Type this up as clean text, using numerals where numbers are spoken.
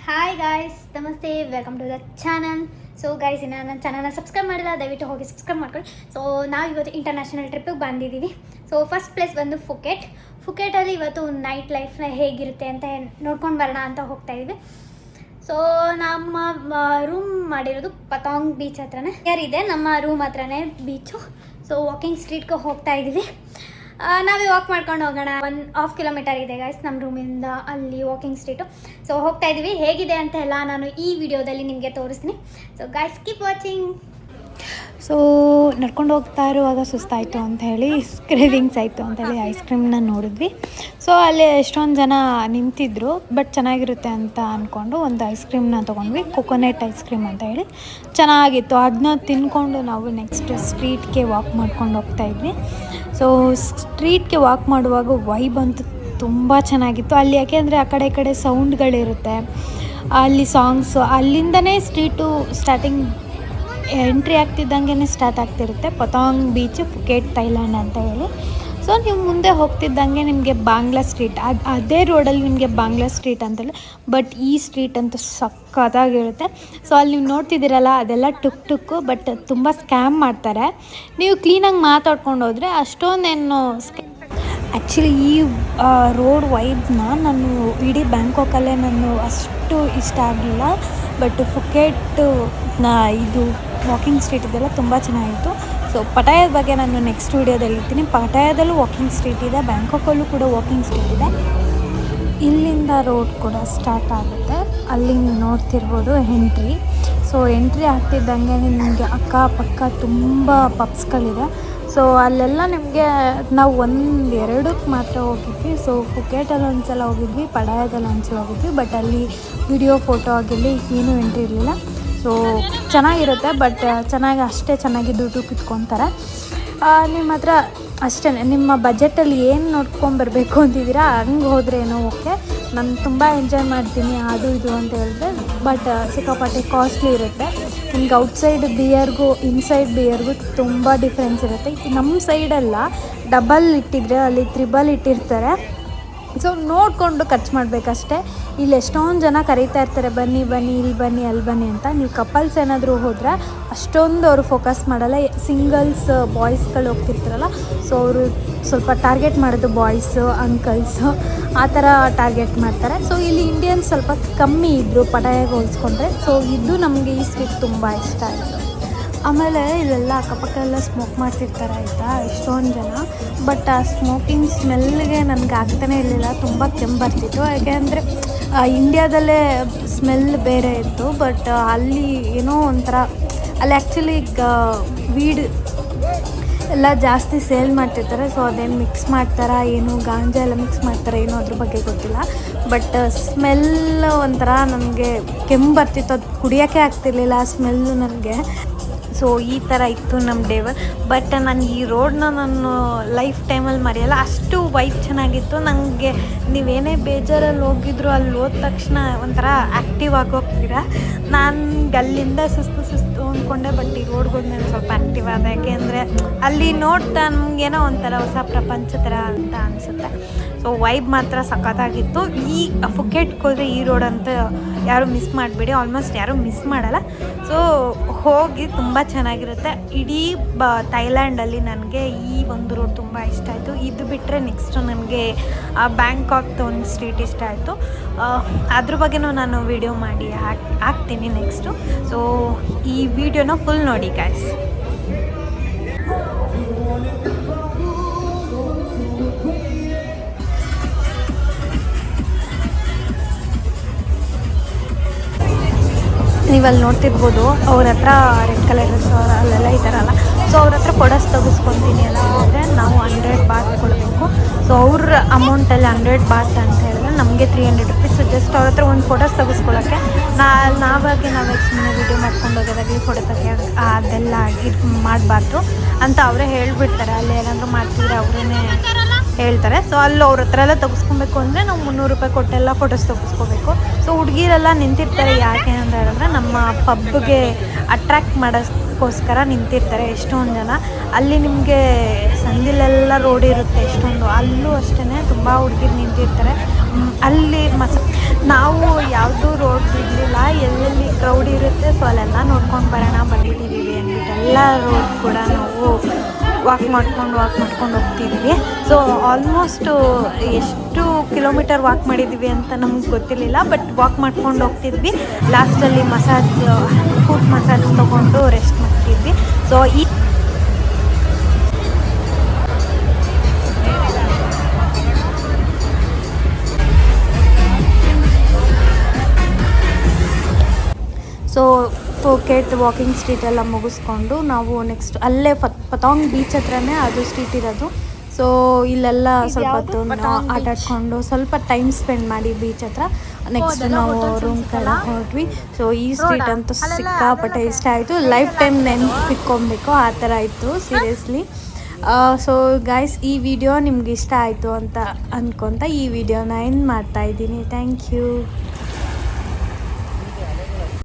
Hi guys, ನಮಸ್ತೆ, welcome to the channel. So guys, ಇನ್ನು ನನ್ನ ಚಾನಲ್ನ ಸಬ್ಸ್ಕ್ರೈಬ್ ಮಾಡಿಲ್ಲ, ದಯವಿಟ್ಟು ಹೋಗಿ ಸಬ್ಸ್ಕ್ರೈಬ್ ಮಾಡ್ಕೊಳ್ಳಿ. ಸೊ ನಾವು ಇವತ್ತು ಇಂಟರ್ನ್ಯಾಷನಲ್ ಟ್ರಿಪ್ಪಿಗೆ ಬಂದಿದ್ದೀವಿ. ಸೊ ಫಸ್ಟ್ ಪ್ಲೇಸ್ ಬಂದು ಫುಕೆಟಲ್ಲಿ ಇವತ್ತು ನೈಟ್ ಲೈಫ್ನ ಹೇಗಿರುತ್ತೆ ಅಂತ ನೋಡ್ಕೊಂಡು ಬರೋಣ ಅಂತ ಹೋಗ್ತಾ ಇದ್ದೀವಿ. ಸೊ ನಮ್ಮ ರೂಮ್ ಮಾಡಿರೋದು ಪತಾಂಗ್ ಬೀಚ್ ಹತ್ರನೇ ಯಾರಿದೆ, ನಮ್ಮ ರೂಮ್ ಹತ್ರನೇ ಬೀಚು. ಸೊ ವಾಕಿಂಗ್ ಸ್ಟ್ರೀಟ್ಗೆ ಹೋಗ್ತಾ ಇದ್ದೀವಿ. ನಾವೇ ವಾಕ್ ಮಾಡ್ಕೊಂಡು ಹೋಗೋಣ. 1.5 ಕಿಲೋಮೀಟರ್ ಇದೆ ಗೈಸ್ ನಮ್ಮ ರೂಮಿಂದ ಅಲ್ಲಿ ವಾಕಿಂಗ್ ಸ್ಟ್ರೀಟು. ಸೊ ಹೋಗ್ತಾ ಇದ್ದೀವಿ. ಹೇಗಿದೆ ಅಂತ ಎಲ್ಲ ನಾನು ಈ ವಿಡಿಯೋದಲ್ಲಿ ನಿಮಗೆ ತೋರಿಸ್ತೀನಿ. So guys, keep watching. So ನಡ್ಕೊಂಡು ಹೋಗ್ತಾ ಇರುವಾಗ ಸುಸ್ತಾಯಿತು ಅಂತ ಹೇಳಿ, ಕ್ರೇವಿಂಗ್ಸ್ ಆಯಿತು ಅಂತ ಹೇಳಿ ಐಸ್ ಕ್ರೀಮ್ನ ನೋಡಿದ್ವಿ. ಸೊ ಅಲ್ಲಿ ಎಷ್ಟೊಂದು ಜನ ನಿಂತಿದ್ರು, ಬಟ್ ಚೆನ್ನಾಗಿರುತ್ತೆ ಅಂತ ಅಂದ್ಕೊಂಡು ಒಂದು ಐಸ್ ಕ್ರೀಮ್ನ ತೊಗೊಂಡ್ವಿ. ಕೊಕೊನೆಟ್ ಐಸ್ ಕ್ರೀಮ್ ಅಂತ ಹೇಳಿ ಚೆನ್ನಾಗಿತ್ತು. ಅದನ್ನ ತಿಂದ್ಕೊಂಡು ನಾವು ನೆಕ್ಸ್ಟ್ ಸ್ಟ್ರೀಟ್ಗೆ ವಾಕ್ ಮಾಡ್ಕೊಂಡು ಹೋಗ್ತಾಯಿದ್ವಿ. ಸೊ ಸ್ಟ್ರೀಟ್ಗೆ ವಾಕ್ ಮಾಡುವಾಗ ವೈಬ್ ಅಂತೂ ತುಂಬ ಚೆನ್ನಾಗಿತ್ತು ಅಲ್ಲಿ. ಯಾಕೆಂದರೆ ಆ ಕಡೆ ಈ ಕಡೆ ಸೌಂಡ್ಗಳಿರುತ್ತೆ, ಅಲ್ಲಿ ಸಾಂಗ್ಸು, ಅಲ್ಲಿಂದನೇ ಸ್ಟ್ರೀಟು ಸ್ಟಾರ್ಟಿಂಗ್ ಎಂಟ್ರಿ ಆಗ್ತಿದ್ದಂಗೆ ಸ್ಟಾರ್ಟ್ ಆಗ್ತಿರುತ್ತೆ. ಪತಾಂಗ್ ಬೀಚ್, ಫುಕೆಟ್, ಥೈಲ್ಯಾಂಡ್ ಅಂತ ಹೇಳಿ. ಸೊ ನೀವು ಮುಂದೆ ಹೋಗ್ತಿದ್ದಂಗೆ ನಿಮಗೆ ಬಾಂಗ್ಲಾ ಸ್ಟ್ರೀಟ್, ಅದೇ ರೋಡಲ್ಲಿ ನಿಮಗೆ ಬಾಂಗ್ಲಾ ಸ್ಟ್ರೀಟ್ ಅಂತೇಳಿ. ಬಟ್ ಈ ಸ್ಟ್ರೀಟ್ ಅಂತೂ ಸಕ್ಕತ್ತಾಗಿರುತ್ತೆ. ಸೊ ಅಲ್ಲಿ ನೀವು ನೋಡ್ತಿದ್ದೀರಲ್ಲ, ಅದೆಲ್ಲ ಟುಕ್ಕು, ಬಟ್ ತುಂಬ ಸ್ಕ್ಯಾಮ್ ಮಾಡ್ತಾರೆ. ನೀವು ಕ್ಲೀನಾಗಿ ಮಾತಾಡ್ಕೊಂಡು ಹೋದರೆ ಅಷ್ಟೊಂದೇನು ಆ್ಯಕ್ಚುಲಿ ಈ ರೋಡ್ ವೈಬ್ನ ನಾನು ಇಡೀ ಬ್ಯಾಂಕಾಕಲ್ಲೇ ನಾನು ಅಷ್ಟು ಇಷ್ಟ ಆಗಲಿಲ್ಲ. ಬಟ್ ಫುಕೆಟ್ಟು ಇದು ವಾಕಿಂಗ್ ಸ್ಟ್ರೀಟ್ ಇದೆಲ್ಲ ತುಂಬ ಚೆನ್ನಾಗಿತ್ತು. ಸೊ ಪಟಾಯದ ಬಗ್ಗೆ ನಾನು ನೆಕ್ಸ್ಟ್ ವೀಡಿಯೋದಲ್ಲಿ ಇರ್ತೀನಿ. ಪಟಾಯದಲ್ಲೂ ವಾಕಿಂಗ್ ಸ್ಟ್ರೀಟ್ ಇದೆ, ಬ್ಯಾಂಕಾಕಲ್ಲೂ ಕೂಡ ವಾಕಿಂಗ್ ಸ್ಟ್ರೀಟ್ ಇದೆ. ಇಲ್ಲಿಂದ ರೋಡ್ ಕೂಡ ಸ್ಟಾರ್ಟ್ ಆಗುತ್ತೆ. ಅಲ್ಲಿ ನೀವು ನೋಡ್ತಿರ್ಬೋದು ಎಂಟ್ರಿ. ಸೊ ಎಂಟ್ರಿ ಆಗ್ತಿದ್ದಂಗೆ ನಿಮಗೆ ಅಕ್ಕಪಕ್ಕ ತುಂಬ ಪಬ್ಸ್ಗಳಿದೆ. ಸೊ ಅಲ್ಲೆಲ್ಲ ನಿಮಗೆ ನಾವು 1-2ಕ್ಕೆ ಮಾತ್ರ ಹೋಗಿದ್ವಿ. ಸೊ ಫುಕೆಟಲ್ಲಿ ಒಂದು ಸಲ ಹೋಗಿದ್ವಿ, ಪಟಾಯದಲ್ಲಿ ಒಂದು ಸಲ ಹೋಗಿದ್ವಿ. ಬಟ್ ಅಲ್ಲಿ ವಿಡಿಯೋ ಫೋಟೋ ಆಗಿರಲಿ ಏನೂ ಎಂಟ್ರಿ ಇರಲಿಲ್ಲ. ಸೊ ಚೆನ್ನಾಗಿರುತ್ತೆ, ಬಟ್ ಅಷ್ಟೇ ಚೆನ್ನಾಗಿ ದುಡ್ಡು ಕಿತ್ಕೊತಾರೆ. ನಿಮ್ಮ ಹತ್ರ ಅಷ್ಟೇ ನಿಮ್ಮ ಬಜೆಟಲ್ಲಿ ಏನು ನೋಡ್ಕೊಂಬರ್ಬೇಕು ಅಂತಿದ್ದೀರಾ ಹಂಗೆ ಹೋದರೆ ಏನೋ ಓಕೆ. ನಾನು ತುಂಬ ಎಂಜಾಯ್ ಮಾಡ್ತೀನಿ ಅದು ಇದು ಅಂತ ಹೇಳಿದ್ರೆ. ಬಟ್ ಸಿಕ್ಕಾಪಟ್ಟೆ ಕಾಸ್ಟ್ಲಿ ಇರುತ್ತೆ. ನಿಮ್ಗೆ ಔಟ್ಸೈಡ್ ಬಿಯರ್ಗೂ ಇನ್ಸೈಡ್ ಬಿಯರ್ಗೂ ತುಂಬ ಡಿಫ್ರೆನ್ಸ್ ಇರುತ್ತೆ. ನಮ್ಮ ಸೈಡೆಲ್ಲ ಡಬಲ್ ಇಟ್ಟಿದ್ರೆ ಅಲ್ಲಿ 3 ಇಟ್ಟಿರ್ತಾರೆ. ಸೊ ನೋಡಿಕೊಂಡು ಖರ್ಚು ಮಾಡಬೇಕಷ್ಟೆ. ಇಲ್ಲಿ ಎಷ್ಟೊಂದು ಜನ ಕರೀತಾ ಇರ್ತಾರೆ, ಬನ್ನಿ ಇಲ್ಲಿ ಬನ್ನಿ ಅಲ್ಲಿ ಬನ್ನಿ ಅಂತ. ನೀವು ಕಪಲ್ಸ್ ಏನಾದರೂ ಹೋದರೆ ಅಷ್ಟೊಂದು ಅವರು ಫೋಕಸ್ ಮಾಡಲ್ಲ. ಸಿಂಗಲ್ಸ್ ಬಾಯ್ಸ್ಗಳು ಹೋಗ್ತಿರ್ತಾರಲ್ಲ, ಸೊ ಅವರು ಸ್ವಲ್ಪ ಟಾರ್ಗೆಟ್ ಮಾಡೋದು ಬಾಯ್ಸು, ಅಂಕಲ್ಸು, ಆ ಥರ ಟಾರ್ಗೆಟ್ ಮಾಡ್ತಾರೆ. ಸೊ ಇಲ್ಲಿ ಇಂಡಿಯನ್ಸ್ ಸ್ವಲ್ಪ ಕಮ್ಮಿ ಇದ್ದರು ಪಟಾಯಾಗಿ ಹೋಲಿಸ್ಕೊಂಡ್ರೆ. ಸೊ ಇದು ನಮಗೆ ಈ ಸ್ಟ್ರೀಟ್ ತುಂಬ ಇಷ್ಟ ಆಯಿತು. ಆಮೇಲೆ ಇಲ್ಲೆಲ್ಲ ಅಕ್ಕಪಕ್ಕ ಎಲ್ಲ ಸ್ಮೋಕ್ ಮಾಡ್ತಿರ್ತಾರೆ ಆಯಿತಾ, ಎಷ್ಟೊಂದು ಜನ. ಬಟ್ ಆ ಸ್ಮೋಕಿಂಗ್ ಸ್ಮೆಲ್ಗೆ ನನಗೆ ಆಗ್ತಾನೇ ಇರಲಿಲ್ಲ, ತುಂಬ ಕೆಮ್ಮು ಬರ್ತಿತ್ತು. ಯಾಕೆಂದರೆ ಇಂಡ್ಯಾದಲ್ಲೇ ಸ್ಮೆಲ್ ಬೇರೆ ಇತ್ತು. ಬಟ್ ಅಲ್ಲಿ ಏನೋ ಒಂಥರ ಅಲ್ಲಿ ಆ್ಯಕ್ಚುಲಿ ವೀಡ್ ಎಲ್ಲ ಜಾಸ್ತಿ ಸೇಲ್ ಮಾಡ್ತಿರ್ತಾರೆ. ಸೊ ಅದೇನು ಮಿಕ್ಸ್ ಮಾಡ್ತಾರಾ ಏನು, ಗಾಂಜಾ ಎಲ್ಲ ಮಿಕ್ಸ್ ಮಾಡ್ತಾರೆ ಏನೋ, ಅದ್ರ ಬಗ್ಗೆ ಗೊತ್ತಿಲ್ಲ. ಬಟ್ ಸ್ಮೆಲ್ ಒಂಥರ ನನಗೆ ಕೆಮ್ಮು ಬರ್ತಿತ್ತು, ಅದು ಕುಡಿಯೋಕ್ಕೆ ಆಗ್ತಿರ್ಲಿಲ್ಲ ಆ ಸ್ಮೆಲ್ಲು ನನಗೆ. ಸೊ ಈ ಥರ ಇತ್ತು ನಮ್ಮ ಡೇವರ್. ಬಟ್ ನಾನು ಈ ರೋಡನ್ನ ನಾನು ಲೈಫ್ ಟೈಮಲ್ಲಿ ಮರೆಯಲ್ಲ, ಅಷ್ಟು ವೈಬ್ ಚೆನ್ನಾಗಿತ್ತು. ನನಗೆ ನೀವೇನೇ ಬೇಜಾರಲ್ಲಿ ಹೋಗಿದ್ರು ಅಲ್ಲಿ ಹೋದ ತಕ್ಷಣ ಒಂಥರ ಆ್ಯಕ್ಟಿವ್ ಆಗಿ ಹೋಗ್ತೀರಾ. ನಾನು ಅಲ್ಲಿಂದ ಸುಸ್ತು ಅಂದ್ಕೊಂಡೆ, ಬಟ್ ಈ ರೋಡ್ಗೋದ್ಮೇಲೆ ಸ್ವಲ್ಪ ಆ್ಯಕ್ಟಿವ್ ಆದ. ಯಾಕೆಂದರೆ ಅಲ್ಲಿ ನೋಡ್ತಾ ನಮಗೇನೋ ಒಂಥರ ಹೊಸ ಪ್ರಪಂಚ ಥರ ಅಂತ ಅನಿಸುತ್ತೆ. ಸೊ ವೈಬ್ ಮಾತ್ರ ಸಖತ್ತಾಗಿತ್ತು. ಈ ಫುಕೆಟ್ಗೆ ಹೋದರೆ ಈ ರೋಡ್ ಅಂತ ಯಾರೂ ಮಿಸ್ ಮಾಡಬೇಡಿ, ಆಲ್ಮೋಸ್ಟ್ ಯಾರೂ ಮಿಸ್ ಮಾಡಲ್ಲ. ಸೊ ಹೋಗಿ ತುಂಬ ಚೆನ್ನಾಗಿರುತ್ತೆ. ಇಡೀ ಥೈಲ್ಯಾಂಡಲ್ಲಿ ನನಗೆ ಈ ಒಂದು ರೋಡ್ ತುಂಬ ಇಷ್ಟ ಆಯಿತು. ಇದು ಬಿಟ್ಟರೆ ನೆಕ್ಸ್ಟು ನನಗೆ ಬ್ಯಾಂಕಾಕ್ದು ಒಂದು ಸ್ಟ್ರೀಟ್ ಇಷ್ಟ ಆಯಿತು. ಅದ್ರ ಬಗ್ಗೆನೂ ನಾನು ವಿಡಿಯೋ ಮಾಡಿ ಹಾಕ್ತೀನಿ ನೆಕ್ಸ್ಟು. ಸೊ ಈ ವಿಡಿಯೋನ ಫುಲ್ ನೋಡಿ ಗೈಸ್. ನೀವಲ್ಲಿ ನೋಡ್ತಿರ್ಬೋದು, ಅವ್ರ ಹತ್ರ ರೆಡ್ ಕಲರ್ ಡ್ರೆಸ್ ಅಲ್ಲೆಲ್ಲ ಇದ್ದಾರಲ್ಲ. ಸೊ ಅವ್ರ ಹತ್ರ ಫೋಟೋಸ್ ತೆಗೆಸ್ಕೊತೀನಿ ಅಂತ ಹೇಳಿದ್ರೆ ನಾವು 100 ಬಾತ್ ಕೊಡಬೇಕು. ಸೊ ಅವ್ರ ಅಮೌಂಟಲ್ಲಿ 100 ಬಾತ್ ಅಂತ ಹೇಳಿದ್ರೆ ನಮಗೆ 300 ರುಪೀಸ್. ಜಸ್ಟ್ ಅವ್ರ ಹತ್ರ ಒಂದು ಫೋಟೋಸ್ ತೆಗೆಸ್ಕೊಳ್ಳೋಕ್ಕೆ ನಾವಾಗೆ ಸುಮ್ಮನೆ ವೀಡಿಯೋ ಮಾಡ್ಕೊಂಡು ಹೋಗೋದಾಗಲಿ, ಫೋಟೋ ತೆಗಿಯೋದು ಅದೆಲ್ಲ ಇದು ಮಾಡಬಾರ್ದು ಅಂತ ಅವರೇ ಹೇಳಿಬಿಡ್ತಾರೆ. ಅಲ್ಲಿ ಏನಾದರೂ ಮಾಡ್ತಿದ್ರೆ ಅವರೇ ಹೇಳ್ತಾರೆ. ಸೊ ಅಲ್ಲಿ ಅವ್ರ ಹತ್ರ ಎಲ್ಲ ತೆಗೆಸ್ಕೊಬೇಕು ಅಂದರೆ ನಾವು 300 ರೂಪಾಯಿ ಕೊಟ್ಟೆಲ್ಲ ಫೋಟೋಸ್ ತೆಗೆಸ್ಕೋಬೇಕು. ಸೊ ಹುಡುಗಿರೆಲ್ಲ ನಿಂತಿರ್ತಾರೆ. ಯಾಕೆ ಅಂತ ಹೇಳಿದ್ರೆ ನಮ್ಮ ಪಬ್ಗೆ ಅಟ್ರ್ಯಾಕ್ಟ್ ಮಾಡೋಕ್ಕೋಸ್ಕರ ನಿಂತಿರ್ತಾರೆ ಎಷ್ಟೊಂದು ಜನ. ಅಲ್ಲಿ ನಿಮಗೆ ಸಂದಿಲೆಲ್ಲ ರೋಡ್ ಇರುತ್ತೆ ಎಷ್ಟೊಂದು, ಅಲ್ಲೂ ಅಷ್ಟೇ ತುಂಬ ಹುಡುಗಿರು ನಿಂತಿರ್ತಾರೆ. ಅಲ್ಲಿ ನಾವು ಯಾವುದು ರೋಡ್ ಕ್ರೌಡ್ ಇರುತ್ತೆ. ಸೊ ಅಲ್ಲೆಲ್ಲ ನೋಡ್ಕೊಂಡು ಬರೋಣ ಬಂದ್ಬಿಟ್ಟಿದ್ದೀವಿ ಅಂದ್ಬಿಟ್ಟು ಎಲ್ಲ ರೋಡ್ ಕೂಡ ನಾವು ವಾಕ್ ಮಾಡ್ಕೊಂಡು ಹೋಗ್ತಿದ್ವಿ. ಸೊ ಆಲ್ಮೋಸ್ಟ್ ಎಷ್ಟು ಕಿಲೋಮೀಟರ್ ವಾಕ್ ಮಾಡಿದ್ದೀವಿ ಅಂತ ನಮ್ಗೆ ಗೊತ್ತಿರಲಿಲ್ಲ, ಬಟ್ ವಾಕ್ ಮಾಡ್ಕೊಂಡು ಹೋಗ್ತಿದ್ವಿ. ಲಾಸ್ಟಲ್ಲಿ ಫುಟ್ ಮಸಾಜ್ ತೊಗೊಂಡು ರೆಸ್ಟ್ ಮಾಡ್ತಿದ್ವಿ. ಸೊ ಫುಕೆಟ್ ವಾಕಿಂಗ್ ಸ್ಟ್ರೀಟ್ ಎಲ್ಲ ಮುಗಿಸ್ಕೊಂಡು ನಾವು ನೆಕ್ಸ್ಟ್ ಅಲ್ಲೇ ಪತಾಂಗ್ ಬೀಚ್ ಹತ್ರನೇ ಅದು ಸ್ಟ್ರೀಟ್ ಇರೋದು. ಸೊ ಇಲ್ಲೆಲ್ಲ ಸ್ವಲ್ಪ ಹೊತ್ತು ಆಟ ಆಡ್ಕೊಂಡು ಸ್ವಲ್ಪ ಟೈಮ್ ಸ್ಪೆಂಡ್ ಮಾಡಿ ಬೀಚ್ ಹತ್ರ ನೆಕ್ಸ್ಟ್ ನಾವು ರೂಮ್ ಕಡೆ ಹೊರಟ್ವಿ. ಸೊ ಈ ಸ್ಟ್ರೀಟ್ ಅಂತೂ ಸಿಕ್ಕಾಪಟ್ಟೆ ಇಷ್ಟ ಆಯಿತು. ಲೈಫ್ ಟೈಮ್ ನೆನ್ಪಿಟ್ಕೊಬೇಕು ಆ ಥರ ಇತ್ತು ಸೀರಿಯಸ್ಲಿ. ಸೊ ಗೈಸ್, ಈ ವಿಡಿಯೋ ನಿಮ್ಗೆ ಇಷ್ಟ ಆಯಿತು ಅಂತ ಅಂದ್ಕೊತ ಈ ವಿಡಿಯೋನ ಎಂಡ್ ಮಾಡ್ತಾಯಿದ್ದೀನಿ. Thank you.